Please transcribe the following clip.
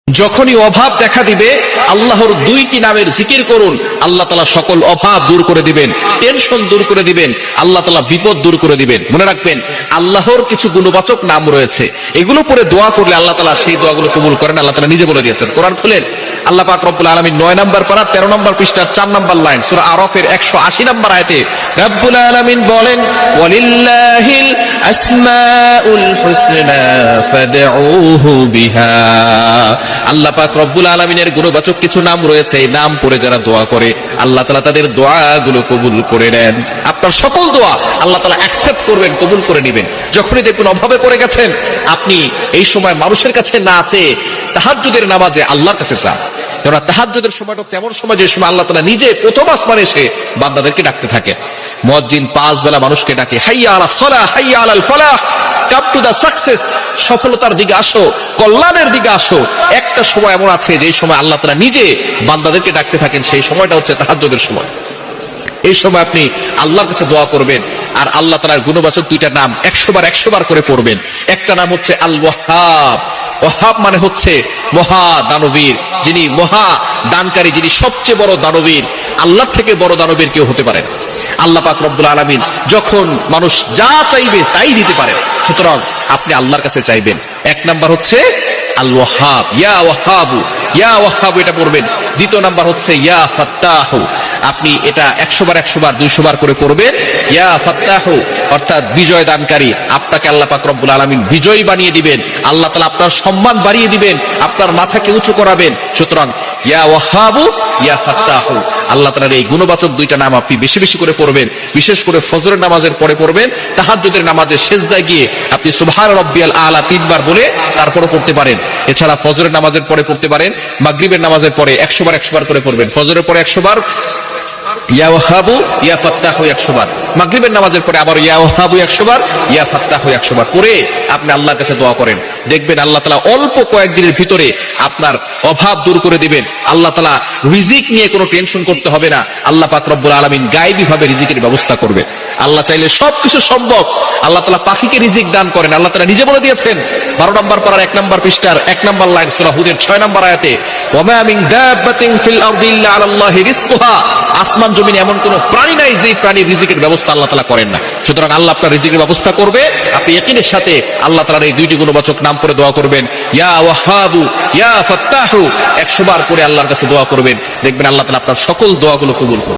যখনই অভাব দেখা দিবে আল্লাহর দুইটি নামের জিকির করুন, আল্লাহ তাআলা সকল অভাব দূর করে দিবেন, টেনশন দূর করে দিবেন, আল্লাহ তাআলা বিপদ দূর করে দিবেন। মনে রাখবেন, আল্লাহর কিছু গুণবাচক নাম রয়েছে, এগুলো পরে দোয়া করলে আল্লাহ তাআলা সেই দোয়াগুলো কবুল করেন। আল্লাহ তাআলা নিজে বলে দিয়েছেন, কোরআন খুলেন, আল্লাহ পাক রব্বুল আলামিন 9 নম্বর পারা 13 নম্বর পৃষ্ঠার 4 নম্বর লাইন সূরা আরাফের 180 নম্বর আয়াতে রব্বুল আলামিন বলেন, ওয়ালিল্লাহিল আসমাউল হুসনা ফাদউহু বিহা। আল্লাহ পাক রব্বুল আলামিনের গুণবাচক কিছু নাম রয়েছে, এই নাম পড়ে যারা দোয়া করে আল্লাহ তাআলা তাদের দোয়াগুলো কবুল করে নেন। আপনার সকল দোয়া আল্লাহ তাআলা অ্যাকসেপ্ট করবেন, কবুল করে নেবেন। যখনই দেখবেন অভাবে পড়ে গেছেন, আপনি এই সময় মানুষের কাছে না চেয়ে তাহাজ্জুদের নামাজে আল্লাহর কাছে চান। কারণ তাহাজ্জুদের সময়টা হচ্ছে এমন সময় যে সময় আল্লাহ তাআলা নিজে প্রথম আসমানে এসে বান্দাদেরকে ডাকতে থাকে। মুয়াজ্জিন 5 বেলা মানুষকে ডাকে, হাইয়া আলাস সালাহ, হাইয়া আলাল ফালাহ, কাম টু দা সাকসেস, সফলতার দিকে আসো, কল্যাণের দিকে আসো। একটা সময় এমন আছে যে সময় আল্লাহ তাআলা নিজে বান্দাদেরকে ডাকতে থাকেন, সেই সময়টা হচ্ছে তাহাজ্জুদের সময়। এই সময় আপনি আল্লাহর কাছে দোয়া করবেন, আর আল্লাহ তাআলার গুণবাচক দুইটা নাম 100 বার করে পড়বেন। একটা নাম হচ্ছে আল ওয়াহাব। ওয়াহাব মানে হচ্ছে মহা দানবীর, যিনি মহা দানকারী, যিনি সবচেয়ে বড় দানবীর। আল্লাহ থেকে বড় দানবীর কেউ হতে পারে না। আল্লাহ পাক রব্বুল আলামিন যখন মানুষ যা চাইবে তাই দিতে পারে, সুতরাং আপনি আল্লাহর কাছে চাইবেন। এক নাম্বার হচ্ছে আল ওয়াহাব, ইয়া ওয়াহাবু, ইয়া ওয়াহাবু, এটা পড়বেন। দ্বিতীয় নাম্বার হচ্ছে ইয়া ফাত্তাহু, আপনি এটা 100 বার 200 বার করে পড়বেন। ইয়া ফাত্তাহু অর্থাৎ বিজয় দানকারী, আপনাকে আল্লাহ পাক রব্বুল আলামিন বিজয়ী বানিয়ে দিবেন। আল্লাহ তাআলা আপনার সম্মান বাড়িয়ে দিবেন, আপনার মাথাকে উঁচু করাবেন। সুতরাং ইয়া ওয়াহাবু, ইয়া ফাত্তাহু, আল্লাহ তাআলার এই গুণবাচক দুইটা নাম আপনি বেশি বেশি করে পড়বেন। বিশেষ করে ফজরের নামাজের পরে পড়বেন, তাহাজ্জুদের নামাজে সিজদায় গিয়ে আপনি সুবহান রাব্বিয়াল আলা 3 বার বলে তারপরে পড়তে পারেন। এছাড়া ফজরের নামাজের পরে পড়তে পারেন, মাগরিবের নামাজের পরে 100 বার করে পড়বেন। ফজরের পরে 100 বার ইয়া ওয়াহাবু, ইয়া ফাত্তাহু 100 বার, মাগরিবের নামাজের পরে আবার ইয়া ওয়াহাবু 100 বার, ইয়া ফাত্তাহু 100 বার করে আপনি আল্লাহর কাছে দোয়া করেন। দেখবেন আল্লাহ তাআলা অল্প কয়েকদিনের ভিতরে আপনার অভাব দূর করে দিবেন। আল্লাহ তাআলা রিজিক নিয়ে কোনো টেনশন করতে হবে না। আল্লাহ পাক রব্বুল আলামিন গায়বী ভাবে রিজিকের ব্যবস্থা করবে। আল্লাহ চাইলে সবকিছু সম্ভব। আল্লাহ তাআলা পাখিকে রিজিক দান করেন। আল্লাহ তাআলা নিজে বলে দিয়েছেন 12 নম্বর পারার 1 নম্বর পৃষ্ঠার 1 নম্বর লাইন সূরা হুদের 6 নম্বর আয়াতে, ওয়া মা মিন দাব্বাতিন ফিল আরদি ইল্লা আলাল্লাহি রিজকুহা, আসমান জমিনে এমন কোন প্রাণী নাই যে প্রাণীর রিজিকের ব্যবস্থা আল্লাহ তাআলা করেন না। সুতরাং আল্লাহ আপনার রিজিকের ব্যবস্থা করবে। আপনি ইয়াকিনের সাথে আল্লাহ তাআলার এই দুইটি গুণবাচক নাম পড়ে দোয়া করবেন, ইয়া ওয়াহাবু, ইয়া ফাত্তাহু, 100 বার করে আল্লাহর কাছে দোয়া করবেন। দেখবেন আল্লাহ তাআলা আপনার সকল দোয়াগুলো কবুল করবেন।